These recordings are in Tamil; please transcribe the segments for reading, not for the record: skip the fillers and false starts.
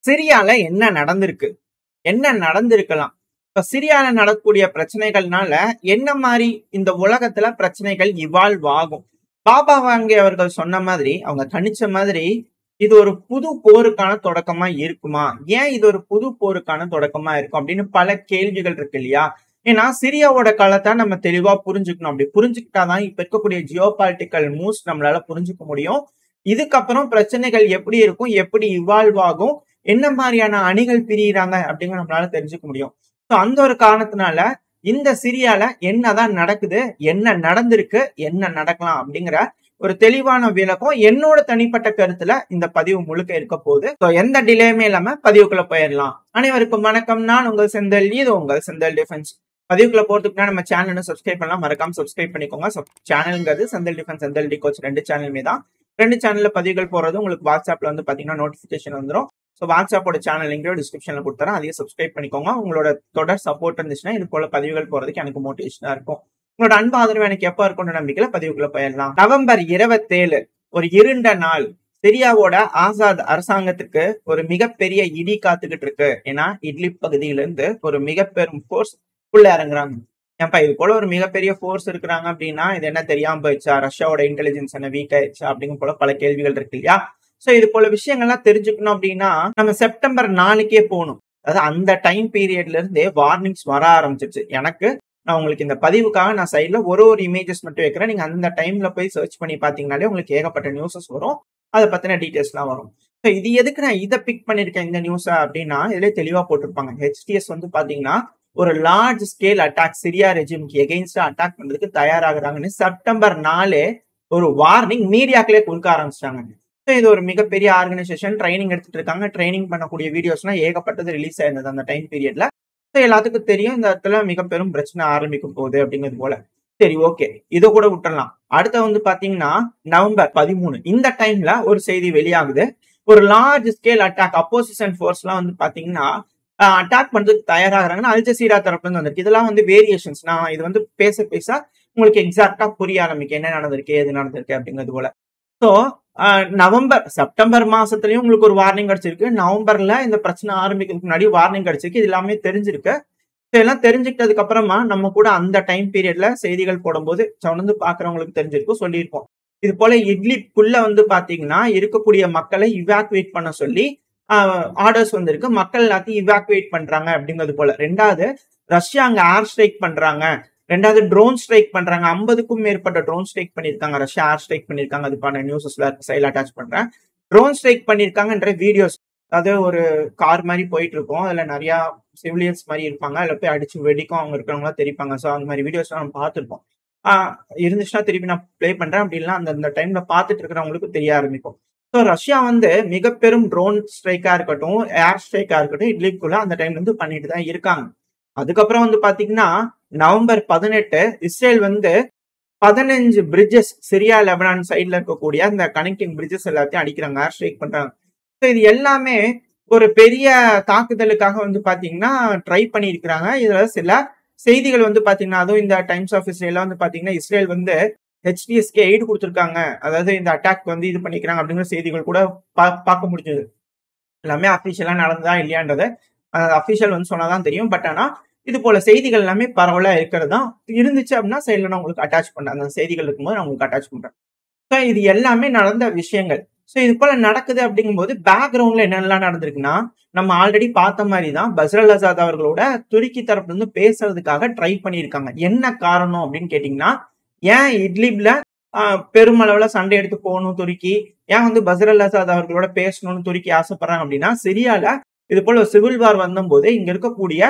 சிரியால என்ன நடந்திருக்கு? என்ன நடந்திருக்கலாம்? இப்ப சிரியால நடக்கக்கூடிய பிரச்சனைகள்னால என்ன மாதிரி இந்த உலகத்துல பிரச்சனைகள் இவால்வ் ஆகும்? பாபா வாங்கி அவர்கள் சொன்ன மாதிரி, அவங்க கணிச்ச மாதிரி இது ஒரு புது போருக்கான தொடக்கமா இருக்குமா? ஏன் இது ஒரு புது போருக்கான தொடக்கமா இருக்கும் அப்படின்னு பல கேள்விகள் இருக்கு இல்லையா? ஏன்னா சிரியாவோட காலத்தை நம்ம தெளிவா புரிஞ்சுக்கணும். அப்படி புரிஞ்சுக்கிட்டாதான் இப்ப இருக்கக்கூடிய ஜியோ பாலிட்டிக்கல் மூவ்ஸ் நம்மளால புரிஞ்சுக்க முடியும். இதுக்கப்புறம் பிரச்சனைகள் எப்படி இருக்கும், எப்படி இவால்வ் ஆகும், என்ன மாதிரியான அணிகள் பிரியிறாங்க அப்படிங்கிற நம்மளால தெரிஞ்சுக்க முடியும். ஸோ அந்த ஒரு காரணத்தினால இந்த சிரியால என்னதான் நடக்குது, என்ன நடந்திருக்கு, என்ன நடக்கலாம் அப்படிங்கிற ஒரு தெளிவான விளக்கம் என்னோட தனிப்பட்ட கருத்துல இந்த பதிவு முழுக்க இருக்க போகுது. ஸோ எந்த டிலேயுமே இல்லாம பதிவுக்குள்ள போயிடலாம். அனைவருக்கும் வணக்கம். நான் உங்கள் செந்தில். இது உங்கள் செந்தில் டிஃபென்ஸ். பதிவுக்குள்ள போறதுக்குன்னா நம்ம சேனல் சப்ஸ்கிரைப் பண்ணலாம், மறக்காம சப்ஸ்கிரைப் பண்ணிக்கோங்க. சேனல்ங்கிறது Senthil defence, Senthil D coach ரெண்டு சேனலுமே தான். ரெண்டு சேனல்ல பதிவுகள் போறது உங்களுக்கு வாட்ஸ்அப்ல வந்து பாத்தீங்கன்னா நோட்டிபிகேஷன் வந்துடும். ஸோ வாட்ஸ்அப்போட சேனல் லிங்க் டிஸ்கிரிப்ஷன்ல கொடுத்துறேன், அதையும் சப்ஸ்கிரைப் பண்ணிக்கோங்க. உங்களோட தொடர் சப்போர்ட் இருந்துச்சுன்னா இது போல பதிவுகள் போறதுக்கு எனக்கு மோட்டிவேஷனா இருக்கும். உங்களோட அன்பு ஆதரவு எனக்கு எப்ப இருக்கும்ன்ற நம்பிக்கையில பதிவுக்குள்ள போயிடலாம். நவம்பர் 27 ஒரு இருண்ட நாள். சிரியாவோட ஆசாத் அரசாங்கத்துக்கு ஒரு மிகப்பெரிய இடி காத்துக்கிட்டு இருக்கு. ஏன்னா இட்லிப் பகுதியிலிருந்து ஒரு மிகப்பெரும் போர்ஸ் உள்ள இறங்குறாங்க. ஏன்ப்பா இது போல ஒரு மிகப்பெரிய போர்ஸ் இருக்கிறாங்க அப்படின்னா இது என்ன தெரியாம போயிடுச்சா? ரஷ்யாவோட இன்டெலிஜென்ஸ் என்ன வீக் ஆயிடுச்சா அப்படிங்கிற போல பல கேள்விகள் இருக்கு இல்லையா? சோ இது போல விஷயங்கள்லாம் தெரிஞ்சுக்கணும் அப்படின்னா நம்ம செப்டம்பர் 4க்கே போகணும். அதாவது அந்த டைம் பீரியட்ல இருந்தே வார்னிங்ஸ் வர ஆரம்பிச்சிருச்சு. எனக்கு நான் உங்களுக்கு இந்த பதிவுக்காக நான் சைட்ல ஒரு இமேஜஸ் மட்டும் வைக்கிறேன். நீங்க அந்த டைம்ல போய் சர்ச் பண்ணி பாத்தீங்கன்னாலே உங்களுக்கு ஏகப்பட்ட நியூஸஸ் வரும். அதை பத்தின டீடைல்ஸ் எல்லாம் வரும். ஸோ இது எதுக்கு நான் இதை பிக் பண்ணிருக்கேன் இந்த நியூஸை அப்படின்னா இதுல தெளிவா போட்டிருப்பாங்க. ஹெச்டிஎஸ் வந்து பாத்தீங்கன்னா ஒரு லார்ஜ் ஸ்கேல் அட்டாக் சிரியா ரெஜிமுக்கு எகெயின்ஸ்டா அட்டாக் பண்றதுக்கு தயாராகிறாங்கன்னு செப்டம்பர் 4 ஒரு வார்னிங் மீடியாக்களே கொடுக்க ஆரம்பிச்சிட்டாங்க. ஸோ இது ஒரு மிகப்பெரிய ஆர்கனைசேஷன், ட்ரைனிங் எடுத்துட்டு இருக்காங்க. ட்ரைனிங் பண்ணக்கூடிய வீடியோஸ்லாம் ஏகப்பட்டது ரிலீஸ் ஆயிருந்தது அந்த டைம் பீரியட்ல. ஸோ எல்லாத்துக்கும் தெரியும் இந்த இடத்துல மிக பெரும் பிரச்சனை ஆரம்பிக்கும் போகுது அப்படிங்கிறது போல. சரி, ஓகே, இதை கூட விட்டுறலாம். அடுத்த வந்து பாத்தீங்கன்னா நவம்பர் 13 இந்த டைம்ல ஒரு செய்தி வெளியாகுது. ஒரு large scale attack opposition force எல்லாம் வந்து பாத்தீங்கன்னா அட்டாக் பண்றதுக்கு தயாராகிறாங்கன்னா அல் ஜசீரா தரப்புல இருந்து வந்திருக்கு. இதெல்லாம் வந்து வேரியேஷன்ஸ். நான் இது வந்து பேச பேச உங்களுக்கு எக்ஸாக்டா புரிய ஆரம்பிக்கும் என்ன நடந்திருக்கு, எது நடந்திருக்கு அப்படிங்கிறது போல. ஸோ செப்டம்பர் மாசத்துலயும் உங்களுக்கு ஒரு வார்னிங் கிடைச்சிருக்கு. நவம்பர்ல இந்த பிரச்சனை ஆரம்பிக்கிறதுக்கு முன்னாடி வார்னிங் கிடைச்சிருக்கு. இது எல்லாமே தெரிஞ்சிருக்கு. இதெல்லாம் தெரிஞ்சுக்கிட்டதுக்கு அப்புறமா நம்ம கூட அந்த டைம் பீரியட்ல செய்திகள் போடும்போது தொடர்ந்து பாக்குறவங்களுக்கு தெரிஞ்சிருக்கும், சொல்லியிருப்போம். இது போல இட்லிக்குள்ள வந்து பாத்தீங்கன்னா இருக்கக்கூடிய மக்களை இவாக்குவேட் பண்ண சொல்லி ஆர்டர்ஸ் வந்திருக்கு. மக்கள் எல்லாத்தையும் இவாக்குவேட் பண்றாங்க அப்படிங்கிறது போல. ரெண்டாவது ரஷ்யா அங்க ஏர் ஸ்ட்ரைக் பண்றாங்க. ரெண்டாவது ட்ரோன் ஸ்ட்ரைக் பண்றாங்க. 50க்கும் மேற்பட்ட ட்ரோன் ஸ்ட்ரைக் பண்ணிருக்காங்க. ரஷ்யா ஏர் ஸ்ட்ரைக் பண்ணிருக்காங்க. அதுக்கான நியூஸஸ்ல சைல அட்டாச் பண்றேன். ட்ரோன் ஸ்ட்ரைக் பண்ணிருக்காங்கன்ற வீடியோஸ், அது ஒரு கார் மாதிரி போயிட்டு இருக்கும். அதுல நிறைய சிவிலியன்ஸ் மாதிரி இருப்பாங்க. அதுல போய் அடிச்சு வெடிக்கும் அவங்க இருக்கிறவங்களா தெரிப்பாங்க. ஸோ அந்த மாதிரி வீடியோஸ் நம்ம பார்த்துருப்போம். இருந்துச்சுன்னா திருப்பி நான் பிளே பண்றேன். அப்படி இல்லைன்னா அந்த டைம்ல பார்த்துட்டு இருக்கிறவங்களுக்கு தெரிய ஆரம்பிக்கும். ஸோ ரஷ்யா வந்து மிக பெரும் ட்ரோன் ஸ்ட்ரைக்கா இருக்கட்டும், ஏர் ஸ்ட்ரைக்கா இருக்கட்டும், இட்லிக்குள்ள அந்த டைம்ல இருந்து பண்ணிட்டு தான் இருக்காங்க. அதுக்கப்புறம் வந்து பாத்தீங்கன்னா நவம்பர் 18 இஸ்ரேல் வந்து 15 பிரிட்ஜஸ் சிரியா லெபனான் சைட்ல இருக்கக்கூடிய அந்த கனெக்டிங் பிரிட்ஜஸ் எல்லாத்தையும் அடிக்கிறாங்க, ஏர் ஸ்ட்ரைக் பண்றாங்க. ஸோ இது எல்லாமே ஒரு பெரிய தாக்குதலுக்காக வந்து பாத்தீங்கன்னா ட்ரை பண்ணியிருக்கிறாங்க. இதுல சில செய்திகள் வந்து பாத்தீங்கன்னா அதுவும் இந்த டைம்ஸ் ஆஃப் இஸ்ரேல வந்து பாத்தீங்கன்னா இஸ்ரேல் வந்து ஹெச்டிஎஸ்க்கு எய்டு கொடுத்துருக்காங்க, அதாவது இந்த அட்டாக் வந்து இது பண்ணிக்கிறாங்க அப்படிங்கிற செய்திகள் கூட பார்க்க முடிஞ்சது. எல்லாமே அபிஷியலா நடந்ததா இல்லையான்றது அபிஷியல் வந்து சொன்னாதான் தெரியும். பட் ஆனா இது போல செய்திகள் எல்லாமே பரவலா இருக்கிறது தான் இருந்துச்சு அப்படின்னா சைட்ல நான் உங்களுக்கு அட்டாச் பண்றேன். அந்த செய்திகள் இருக்கும்போது நான் உங்களுக்கு அட்டாச் பண்றேன். ஸோ இது எல்லாமே நடந்த விஷயங்கள். ஸோ இது போல நடக்குது அப்படிங்கும்போது பேக்ரவுண்ட்ல என்னெல்லாம் நடந்திருக்குன்னா நம்ம ஆல்ரெடி பார்த்த மாதிரி தான் பஸ்ர் அல் அசாத் அவர்களோட துருக்கி தரப்புல இருந்து பேசுறதுக்காக ட்ரை பண்ணியிருக்காங்க. என்ன காரணம் அப்படின்னு கேட்டீங்கன்னா, ஏன் இட்லிப்ல பெருமளவுல சண்டை எடுத்து போகணும் துருக்கி, ஏன் வந்து பஸ்ர் அல் அசாத் அவர்களோட பேசணும்னு துருக்கி ஆசைப்படுறாங்க அப்படின்னா, சிரியால இது போல ஒரு சிவில் வார் வந்தபோது இங்க இருக்கக்கூடிய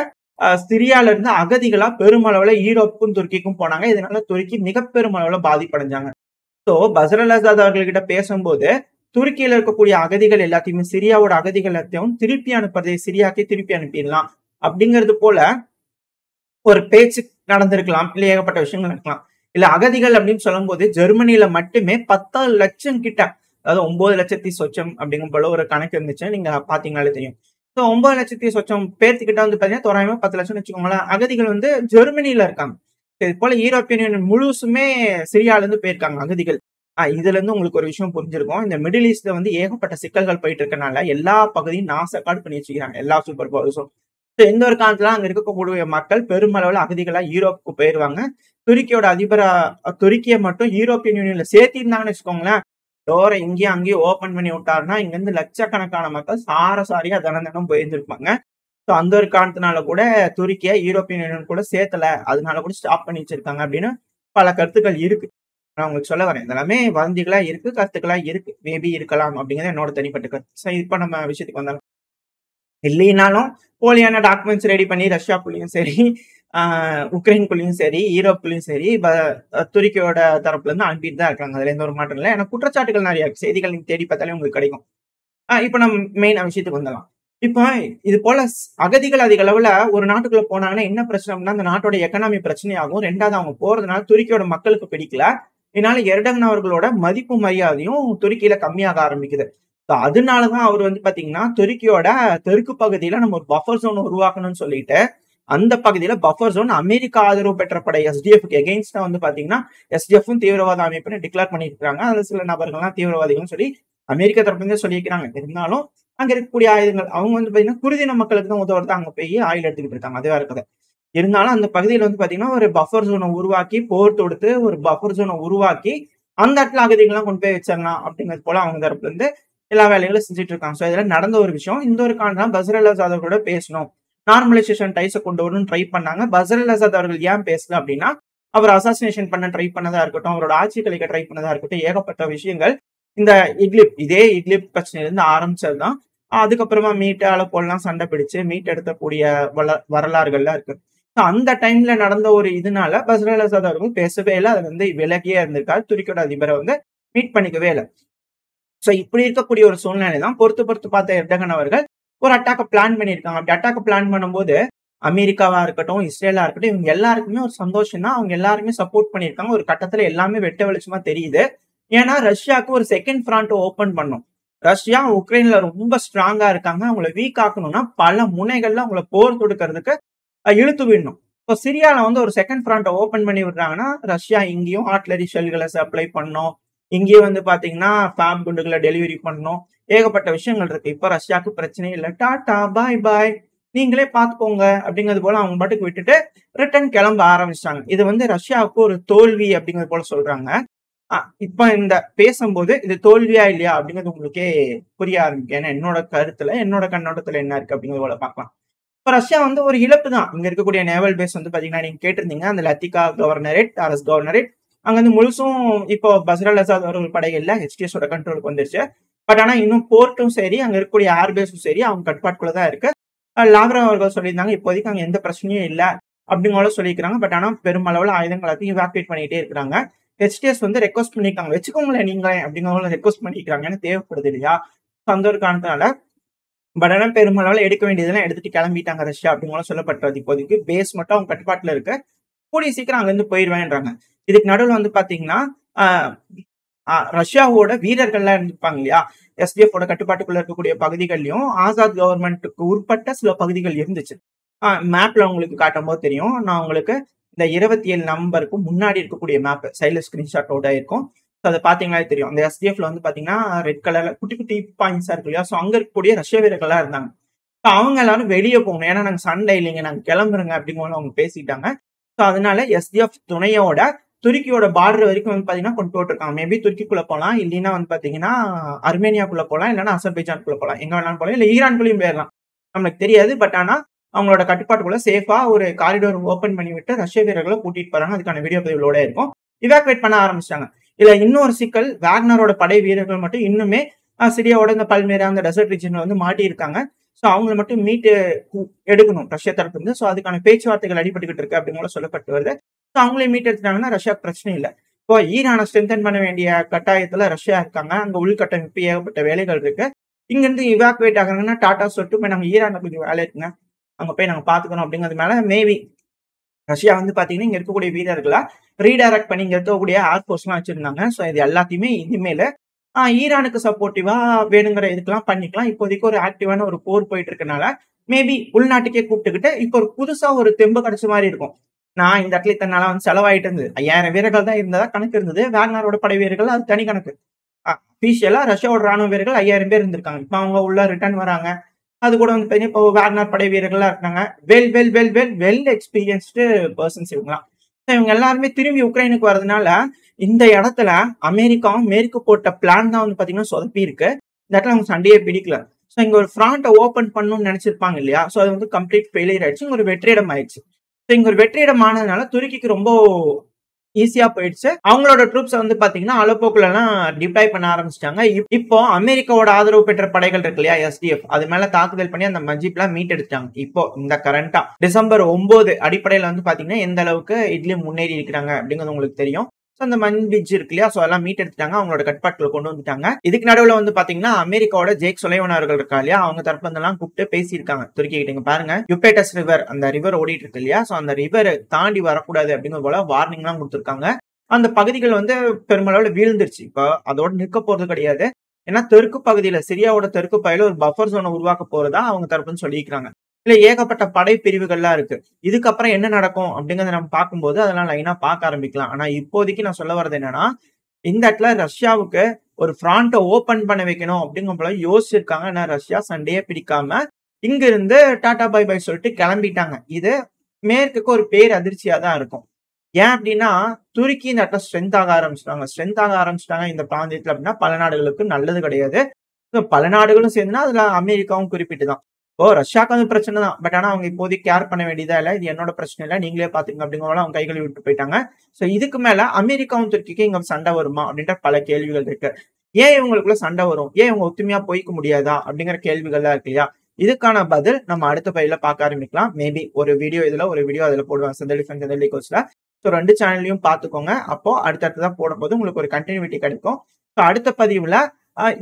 சிரியால இருந்து அகதிகளா பெருமளவுல ஈரோப்புக்கும் துருக்கிக்கும் போனாங்க. இதனால துருக்கி மிக பெருமளவுல பாதிப்படைஞ்சாங்க. ஸோ பஸ்ர் அல் அசாத் அவர்கள்கிட்ட பேசும்போது துருக்கியில இருக்கக்கூடிய அகதிகள் எல்லாத்தையுமே, சிரியாவோட அகதிகள் எல்லாத்தையும் திருப்பி அனுப்புறதை சிரியாக்கே திருப்பி அனுப்பிடலாம் அப்படிங்கிறது போல ஒரு பேச்சு நடந்திருக்கலாம். இல்ல ஏகப்பட்ட விஷயங்கள் இருக்கலாம். இல்ல அகதிகள் அப்படின்னு சொல்லும் போது ஜெர்மனியில மட்டுமே 10 லட்சம் கிட்ட, அதாவது 9 லட்சத்தி சொச்சம் அப்படிங்கும் போல ஒரு கணக்கு இருந்துச்சு. நீங்க பாத்தீங்கன்னாலே தெரியும். ஸோ 9 லட்சத்தி சொச்சம் பேர்த்துக்கிட்ட வந்து பாத்தீங்கன்னா தோராயமா 10 லட்சம் வச்சுக்கோங்களேன். அகதிகள் வந்து ஜெர்மனியில இருக்காங்க. இது போல யூரோப்பியன் யூனியன் முழுசுமே சிரியால இருந்து போயிருக்காங்க அகதிகள். இதுல இருந்து உங்களுக்கு ஒரு விஷயம் புரிஞ்சிருக்கும். இந்த மிடில் ஈஸ்ட்ல வந்து ஏகப்பட்ட சிக்கல்கள் போயிட்டு இருக்கனால, எல்லா பகுதியும் நாசக்காடு பண்ணி வச்சுக்கிறாங்க. எல்லா சூப்பர் பவர்ஸும். எந்த ஒரு காலத்துல அங்க இருக்கக்கூடிய மக்கள் பெருமளவுல அகதிகளா யூரோப்புக்கு போயிருவாங்க. துருக்கியோட அதிபரா துருக்கிய மட்டும் யூரோப்பியன் யூனியன்ல சேர்த்திருந்தாங்கன்னு வச்சுக்கோங்களேன், டோர இங்கேயும் அங்கேயும் ஓப்பன் பண்ணி விட்டாருன்னா, இங்க இருந்து லட்சக்கணக்கான மக்கள் சாரியா தினம் போயிருந்திருப்பாங்க. ஸோ அந்த ஒரு காரணத்தினால கூட துருக்கிய யூரோப்பியன் யூனியன் கூட சேர்த்தல. அதனால கூட ஸ்டாப் பண்ணி வச்சிருக்காங்க அப்படின்னு பல கருத்துக்கள் இருக்கு. நான் உங்களுக்கு சொல்ல வரேன். இதெல்லாமே வதந்திகளா இருக்கு, கருத்துக்களா இருக்கு. மேபி இருக்கலாம் அப்படிங்கிறது என்னோட தனிப்பட்ட கருத்து. ஸோ இப்ப நம்ம விஷயத்துக்கு வந்தாலும் இல்லைனாலும் போலியான டாக்குமெண்ட்ஸ் ரெடி பண்ணி ரஷ்யாக்குள்ளயும் சரி, உக்ரைனுக்குள்ளயும் சரி, ஈரோப்புக்குள்ளயும் சரி, துருக்கியோட தரப்புல இருந்து அனுப்பிட்டு தான் இருக்காங்க. அதுல எந்த ஒரு மாற்றம் இல்லை. ஏன்னா குற்றச்சாட்டுகள் நிறைய இருக்கு. செய்திகள் நீங்க தேடி பார்த்தாலே உங்களுக்கு கிடைக்கும். இப்ப நம்ம மெயின் விஷயத்துக்கு வந்துடலாம். இப்ப இது போல அகதிகள் அதிக அளவுல ஒரு நாட்டுக்குள்ள போனாங்கன்னா என்ன பிரச்சனை அப்படின்னா, அந்த நாட்டோட எக்கனாமி பிரச்சனையாகும். 2வது அவங்க போறதுனால துருக்கியோட மக்களுக்கு பிடிக்கல. இதனால எர்டகன் அவர்களோட மதிப்பு மரியாதையும் துருக்கியில கம்மியாக ஆரம்பிக்குது. அதனாலதான் அவர் வந்து பாத்தீங்கன்னா துருக்கியோட தெற்கு பகுதியில நம்ம ஒரு பஃபர் ஜோன் உருவாக்கணும்னு சொல்லிட்டு அந்த பகுதியில பஃபர் ஜோன் அமெரிக்கா ஆதரவு பெற்ற படை எஸ்டிஎஃப்க்கு எகெயின்ஸ்டா வந்து பாத்தீங்கன்னா எஸ்டிஎஃப்பும் தீவிரவாத அமைப்புன்னு டிக்ளேர் பண்ணிட்டு இருக்காங்க. அதுல சில நபர்கள்லாம் தீவிரவாதிகள்னு சொல்லி அமெரிக்கா தரப்புலேருந்து சொல்லியிருக்கிறாங்க. இருந்தாலும் அங்க இருக்கக்கூடிய ஆயுதங்கள் அவங்க வந்து பாத்தீங்கன்னா குருதின மக்களுக்கு தான் உதவுறது அங்க போய் ஆயுள் எடுத்துக்கிட்டு இருக்காங்க. அதுவா இருக்குது. இருந்தாலும் அந்த பகுதியில வந்து பாத்தீங்கன்னா ஒரு பஃபர் ஜோனை உருவாக்கி போர் தொடுத்து ஒரு பஃபர் ஜோனை உருவாக்கி அந்த இடத்துல அகதிகள்லாம் கொண்டு போய் வச்சிடலாம் அப்படிங்கிறது போல அவங்க தரப்புல இருந்து எல்லா வேலைகளும் செஞ்சுட்டு இருக்காங்க. ஸோ இதெல்லாம் நடந்த ஒரு விஷயம். இந்த ஒரு காரணம் பஸ்ர் அல் அசாத் கூட பேசணும், நார்மலைசேஷன் டைஸை கொண்டு வரணும்னு ட்ரை பண்ணாங்க. பஸ்ர் அல் அசாத் அவர்கள் ஏன் பேசல அப்படின்னா, அவர் அசாசினேஷன் பண்ண ட்ரை பண்ணதா இருக்கட்டும், அவரோட ஆட்சி கலைக்க ட்ரை பண்ணதா இருக்கட்டும், ஏகப்பட்ட விஷயங்கள் இந்த இதே இட்லிப் பிரச்சனையிலிருந்து ஆரம்பிச்சதுதான். அதுக்கப்புறமா மீட்டு அலப்போல்லாம் சண்டை பிடிச்சு மீட் எடுத்தக்கூடிய வரலாறுகள்லாம் இருக்கு. அந்த டைம்ல நடந்த ஒரு இதனால பஸ்ர் அல் அசாத் அவர்கள் பேசவே இல்லை. அதுல வந்து விலகியே இருந்திருக்காரு. துருக்கியோட அதிபரை வந்து மீட் பண்ணிக்கவே இல்லை. சோ இப்படி இருக்கக்கூடிய ஒரு சூழ்நிலை தான் பொறுத்து பார்த்த எர்டகன் அவர்கள் ஒரு அட்டாக்க பிளான் பண்ணியிருக்காங்க. அப்படி அட்டாக்க பிளான் பண்ணும்போது அமெரிக்காவா இருக்கட்டும், இஸ்ரேலா இருக்கட்டும், இவங்க எல்லாருக்குமே ஒரு சந்தோஷம் தான். அவங்க எல்லாருமே சப்போர்ட் பண்ணியிருக்காங்க. ஒரு கட்டத்துல எல்லாமே வெட்ட வெளிச்சமா தெரியுது. ஏன்னா ரஷ்யாவுக்கு ஒரு செகண்ட் ஃப்ரண்ட் ஓபன் பண்ணும். ரஷ்யா உக்ரைன்ல ரொம்ப ஸ்ட்ராங்கா இருக்காங்க. அவங்களை வீக் ஆக்கணும்னா பல முனைகள்ல அவங்களை போர் தொடுக்கிறதுக்கு இழுத்து விடணும். இப்போ சிரியால வந்து ஒரு செகண்ட் ஃப்ரண்ட் ஓபன் பண்ணி விடுறாங்கன்னா ரஷ்யா இங்கேயும் ஆர்ட்லரி ஷெல்களை சப்ளை பண்ணும். இங்கேயே வந்து பாத்தீங்கன்னா ஃபேம் குண்டுகளை டெலிவரி பண்ணணும். ஏகப்பட்ட விஷயங்கள் இருக்கு. இப்ப ரஷ்யாவுக்கு பிரச்சனை இல்லை. டாடா பாய் பாய் நீங்களே பாத்துக்கோங்க அப்படிங்கிறது போல அவங்க பாட்டுக்கு விட்டுட்டு ரிட்டர்ன் கிளம்ப ஆரம்பிச்சிட்டாங்க. இது வந்து ரஷ்யாவுக்கு ஒரு தோல்வி அப்படிங்கிறது போல சொல்றாங்க. இப்ப இந்த பேசும்போது இது தோல்வியா இல்லையா அப்படிங்கிறது உங்களுக்கே புரிய ஆரம்பிக்கும். ஏன்னா என்னோட கருத்துல என்னோட கண்ணோட்டத்துல என்ன இருக்கு அப்படிங்கிறது போல பார்க்கலாம். இப்ப ரஷ்யா வந்து ஒரு இழப்பு தான். இங்க இருக்கக்கூடிய நேவல் பேஸ் வந்து பாத்தீங்கன்னா நீங்க கேட்டிருந்தீங்க அந்த லத்திகா கவர்னரேட், அரஸ் கவர்னரேட் அங்க வந்து முழுசும் இப்போ பஸ்ர் அல் அசாத் அவர்கள் படைகள்ல ஹெச்டிஎஸோட கண்ட்ரோலுக்கு வந்துருச்சு. பட் ஆனா இன்னும் போர்ட்டும் சரி அங்க இருக்கக்கூடிய ஏர்பேஸும் சரி அவங்க கட்டுப்பாட்டுக்குள்ளதான் இருக்கு. லாவ்ரோவ் அவர்கள் சொல்லியிருந்தாங்க இப்போதைக்கு அங்க எந்த பிரச்சனையும் இல்லை அப்படிங்கிற சொல்லியிருக்காங்க. பட் ஆனா பெருமளவுல ஆயுதங்கள் எல்லாத்தையும் இவாக்குவேட் பண்ணிட்டே இருக்கிறாங்க. ஹெச்டிஎஸ் வந்து ரெக்வஸ்ட் பண்ணிருக்காங்க வச்சுக்கோங்களேன் நீங்களே அப்படிங்கிற ரெக்வஸ்ட் பண்ணிக்கிறாங்கன்னு தேவைப்படுது இல்லையா? அந்த ஒரு காரணத்தினால பட் ஆனா பெருமளவுல எடுக்க வேண்டியதெல்லாம் எடுத்துட்டு கிளம்பிட்டாங்க ரஷ்யா அப்படிங்கிற சொல்லப்பட்டது. இப்போதைக்கு பேஸ் மட்டும் அவங்க கட்டுப்பாட்டுல இருக்கு. கூடிய சீக்கிரம் அங்க இருந்து போயிருவேன்றாங்க. இதுக்கு நடுவில் வந்து பாத்தீங்கன்னா ரஷ்யாவோட வீரர்கள்லாம் இருந்திருப்பாங்க இல்லையா? எஸ்டிஎஃப் கட்டுப்பாட்டுக்குள்ள இருக்கக்கூடிய பகுதிகள்லயும் ஆசாத் கவர்மெண்ட்டுக்கு உட்பட்ட சில பகுதிகள் இருந்துச்சு. மேப்ல உங்களுக்கு காட்டும் போது தெரியும். நான் உங்களுக்கு இந்த 27 நம்பருக்கு முன்னாடி இருக்கக்கூடிய மேப் சைட்ல ஸ்கிரீன்ஷாட்டோட இருக்கும். அதை பாத்தீங்கன்னாலே தெரியும். அந்த எஸ்டிஎஃப்ல வந்து பாத்தீங்கன்னா ரெட் கலர்ல குட்டி குட்டி பாயிண்ட்ஸா இருக்கு இல்லையா? ஸோ அங்க இருக்கக்கூடிய ரஷ்ய வீரர்கள்லாம் இருந்தாங்க. அவங்க எல்லாரும் வெளியே போகணும். ஏன்னா நாங்க சண்டை இல்லைங்க, நாங்க கிளம்புறோங்க அப்படிங்கிற அவங்க பேசிட்டாங்க. ஸோ அதனால எஸ்டிஎஃப் துணையோட துருக்கியோட பார்டர் வரைக்கும் வந்து பாத்தீங்கன்னா கொண்டு போட்டிருக்காங்க. மேபி துருக்கிக்குள்ள போகலாம், இல்லைன்னா வந்து பாத்தீங்கன்னா அர்மேனியாக்குள்ள போகலாம், இல்லைன்னா அசர்பைஜானுக்குள்ள போகலாம், எங்க வேணாலும் போகலாம், இல்ல ஈரான்குள்ளயும் போயிடலாம். நம்மளுக்கு தெரியாது. பட் ஆனா அவங்களோட கட்டுப்பாட்டுக்குள்ள சேஃபா ஒரு காரிடோர் ஓபன் பண்ணி விட்டு ரஷ்ய வீரர்களை கூட்டிட்டு போறாங்க. அதுக்கான வீடியோ பதிவுகளோட இருக்கும். இவாக்குவேட் பண்ண ஆரம்பிச்சிட்டாங்க. இல்ல இன்னொரு சிக்கல், வேக்னரோட படை வீரர்கள் மட்டும் இன்னுமே சிரியாவோட இந்த பல்மேரா அந்த டெசர்ட் ரீஜன்ல வந்து மாட்டி இருக்காங்க. ஸோ அவங்களை மட்டும் மீட்டு எடுக்கணும் ரஷ்யா தரப்பு இருந்து. ஸோ அதுக்கான பேச்சுவார்த்தைகள் அடிபட்டுக்கிட்டு இருக்கு அப்படிங்கிற சொல்லப்பட்டு வருது. ஸோ அவங்களே மீட் எடுத்துட்டாங்கன்னா ரஷ்யா பிரச்சனை இல்லை. இப்போ ஈரானை ஸ்ட்ரென்தன் பண்ண வேண்டிய கட்டாயத்துல ரஷ்யா இருக்காங்க. அங்க உள்கட்டமைப்பு ஏகப்பட்ட வேலைகள் இருக்கு. இங்க இருந்து இவாக்குவேட் ஆகுறாங்கன்னா டாடா சொல்லிட்டு போய் நாங்க ஈரானை கொஞ்சம் வேலை இருக்குங்க, அங்க போய் நாங்க பாத்துக்கணும் அப்படிங்கிறது மேல மேபி ரஷ்யா வந்து பாத்தீங்கன்னா இங்க இருக்கக்கூடிய வீரர்களை ரீடைரக்ட் பண்ணி இங்க இருக்கக்கூடிய ஏர்போர்ஸ் எல்லாம் வச்சிருந்தாங்க. ஸோ இது எல்லாத்தையுமே இனிமேல ஈரானுக்கு சப்போர்ட்டிவா வேணுங்கிற இதுக்கெல்லாம் பண்ணிக்கலாம். இப்போதைக்கு ஒரு ஆக்டிவான ஒரு போர் போயிட்டு இருக்கனால மேபி உள்நாட்டுக்கே கூப்பிட்டுக்கிட்டு இப்போ ஒரு புதுசா ஒரு தெம்பு கிடைச்ச மாதிரி இருக்கும். நான் இந்த இடத்துல இத்தனை நாளா வந்து செலவாயிட்டு இருந்தது. 5000 வீரர்கள் தான் இருந்ததா கணக்கு இருந்தது. வேக்னரோட படை வீரர்கள் அது தனி கணக்கு. அஃபிஷியலா ரஷ்யாவோட ராணுவ வீரர்கள் 5000 பேர் இருந்திருக்காங்க. இப்ப அவங்க உள்ள ரிட்டர்ன் வராங்க. அது கூட வந்து பார்த்தீங்கன்னா, இப்போ வேக்னர் படை வீரர்கள்லாம் இருக்காங்க. வெல் எக்ஸ்பீரியன்ஸ்டு பெர்சன்ஸ் இவங்கலாம். இவங்க எல்லாருமே திரும்பி உக்ரைனுக்கு வரதுனால, இந்த இடத்துல அமெரிக்காவும் மேற்கு போட்ட பிளான் தான் வந்து பார்த்தீங்கன்னா சொதப்பி இருக்கு. இந்த இடத்துல அவங்க சண்டையே பிடிக்கல. ஸோ இங்க ஒரு ஃப்ராண்ட்ட ஓப்பன் பண்ணணும்னு நினைச்சிருப்பாங்க இல்லையா? ஸோ அது வந்து கம்ப்ளீட் ஃபெயிலியர் ஆயிடுச்சு. இங்க ஒரு வெற்றிடம் ஆயிடுச்சு. ஸோ இங்க ஒரு வெற்றிடம் ஆனதுனால துருக்கிக்கு ரொம்ப ஈஸியா போயிடுச்சு. அவங்களோட ட்ரூப்ஸ் வந்து பாத்தீங்கன்னா அலப்போக்குல எல்லாம் டிப்ளாய் பண்ண ஆரம்பிச்சிட்டாங்க. இப்போ அமெரிக்காவோட ஆதரவு பெற்ற படைகள் இருக்கு இல்லையா, எஸ்டிஎஃப், அது மேல தாக்குதல் பண்ணி அந்த மஜிப்லாம் மீட்டெடுத்தாங்க. இப்போ இந்த கரண்டா டிசம்பர் 9 அடிப்படையில வந்து பாத்தீங்கன்னா எந்த அளவுக்கு இட்லி முன்னேறி இருக்கிறாங்க அப்படிங்கிறது உங்களுக்கு தெரியும். அந்த மன்பிஜ் இருக்கு இல்லையா, சோ எல்லாம் மீட் எடுத்துட்டாங்க, அவங்களோட கட்பாட்டுல கொண்டு வந்துட்டாங்க. இதுக்கு நடுவுல வந்து பாத்தீங்கன்னா அமெரிக்காவோட ஜேக் சுலைமான் அவர்கள் இருக்கா இல்லையா, அவங்க தரப்பு எல்லாம் கூப்பிட்டு பேசியிருக்காங்க துருக்கி கிட்ட. பாருங்க, யுபேட்டஸ் ரிவர், அந்த ரிவர் ஓடிட்டு இருக்கு இல்லையா, சோ அந்த ரிவர் தாண்டி வரக்கூடாது அப்படிங்கிற போல வார்னிங் எல்லாம் கொடுத்திருக்காங்க. அந்த பகுதிகள் வந்து பெருமளவுல வீழ்ந்துருச்சு. இப்ப அதோட நிற்க போறது கிடையாது. ஏன்னா தெற்கு பகுதியில, சிரியாவோட தெற்கு பகுதியில ஒரு பஃபர் ஜோனை உருவாக்க போறதா அவங்க தரப்புன்னு சொல்லிக்கிறாங்க. இல்ல ஏகப்பட்ட படை பிரிவுகள்லாம் இருக்கு. இதுக்கப்புறம் என்ன நடக்கும் அப்படிங்கறத நம்ம பார்க்கும்போது அதெல்லாம் லைனா பார்க்க ஆரம்பிக்கலாம். ஆனா இப்போதைக்கு நான் சொல்ல வர்றது என்னன்னா, இந்த இடத்துல ரஷ்யாவுக்கு ஒரு ஃப்ராண்ட்டை ஓபன் பண்ண வைக்கணும் அப்படிங்கும் போல யோசிச்சிருக்காங்க. ஆனா ரஷ்யா சண்டையே பிடிக்காம இங்க இருந்து டாடா பை பை சொல்லிட்டு கிளம்பிட்டாங்க. இது மேற்குக்கு ஒரு பேர் அதிர்ச்சியா தான் இருக்கும். ஏன் அப்படின்னா, துருக்கி இந்த இடத்துல ஸ்ட்ரென்த் ஆக ஆரம்பிச்சிட்டாங்க இந்த பிராந்தியத்துல அப்படின்னா பல நாடுகளுக்கு நல்லது கிடையாது. பல நாடுகளும் சேர்ந்துனா அதுல அமெரிக்காவும் குறிப்பிட்டு தான். ரஷ்யாவுக்கு வந்து பிரச்சனை தான். பட் ஆனா அவங்க இப்போதைக்கு கேர் பண்ண வேண்டியதா இல்ல. இது என்னோட பிரச்சனை இல்ல, நீங்களே பாத்துங்க அப்படிங்கிற அவங்க கைகளை விட்டு போயிட்டாங்க. சோ இதுக்கு மேல அமெரிக்காவும் துருக்கிக்கு இங்க சண்டை வருமா அப்படின்ற பல கேள்விகள் இருக்கு. ஏன் இவங்களுக்குள்ள சண்டை வரும், ஏன் இவங்க ஒத்துமையா போய்க்க முடியாதா அப்படிங்கிற கேள்விகள்லாம் இருக்கு இல்லையா. இதுக்கான பதில் நம்ம அடுத்த பகுதியில பார்க்க ஆரம்பிக்கலாம். மேபி ஒரு வீடியோ அதுல போடுவாங்க செந்தலி ஃப்ரெண்ட்ஸ் செந்தலி கோச்ல. ஸோ 2 சேனல்லையும் பார்த்துக்கோங்க. அப்போ அடுத்தடுத்ததான் போடும்போது உங்களுக்கு ஒரு கண்டினியூட்டி கிடைக்கும். ஸோ அடுத்த பதிவுல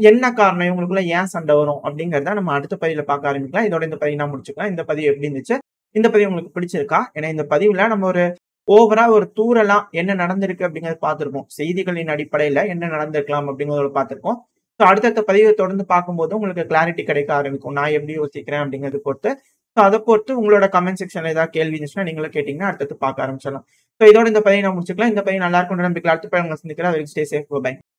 என்ன காரணம், இவங்களுக்குள்ள ஏன் சண்டை வரும் அப்படிங்கறத நம்ம அடுத்த பதிவுல பார்க்க ஆரம்பிக்கலாம். இதோட இந்த பதிவு நான் முடிச்சுக்கலாம். இந்த பதிவு எப்படி இருந்துச்சு, இந்த பதிவு உங்களுக்கு பிடிச்சிருக்கா? ஏன்னா இந்த பதிவுல நம்ம ஒரு ஓவரா ஒரு தூரலா என்ன நடந்திருக்கு அப்படிங்கறத பார்த்திருக்கோம். செய்திகளின் அடிப்படையில என்ன நடந்திருக்கலாம் அப்படிங்கறத பார்த்திருக்கோம். ஸோ அடுத்தடுத்த பதிவை தொடர்ந்து பார்க்கும்போது உங்களுக்கு கிளாரிட்டி கிடைக்க ஆரம்பிக்கும். நான் எப்படி யோசிக்கிறேன் அப்படிங்கறத பொறுத்து. ஸோ அதை பொறுத்து உங்களோட கமெண்ட் செக்ஷன்ல ஏதாவது கேள்வி இருந்துச்சுன்னா நீங்களும் கேட்டீங்கன்னா அடுத்தடுத்து பார்க்க ஆரம்பிச்சிடலாம். ஸோ இதோட இந்த பதிவை நான் முடிச்சுக்கலாம். இந்த பதிவு நல்லா இருக்கும் நம்பிக்கை. அடுத்த பதிவு உங்களை சந்திக்கிறேன். Stay safe. பை.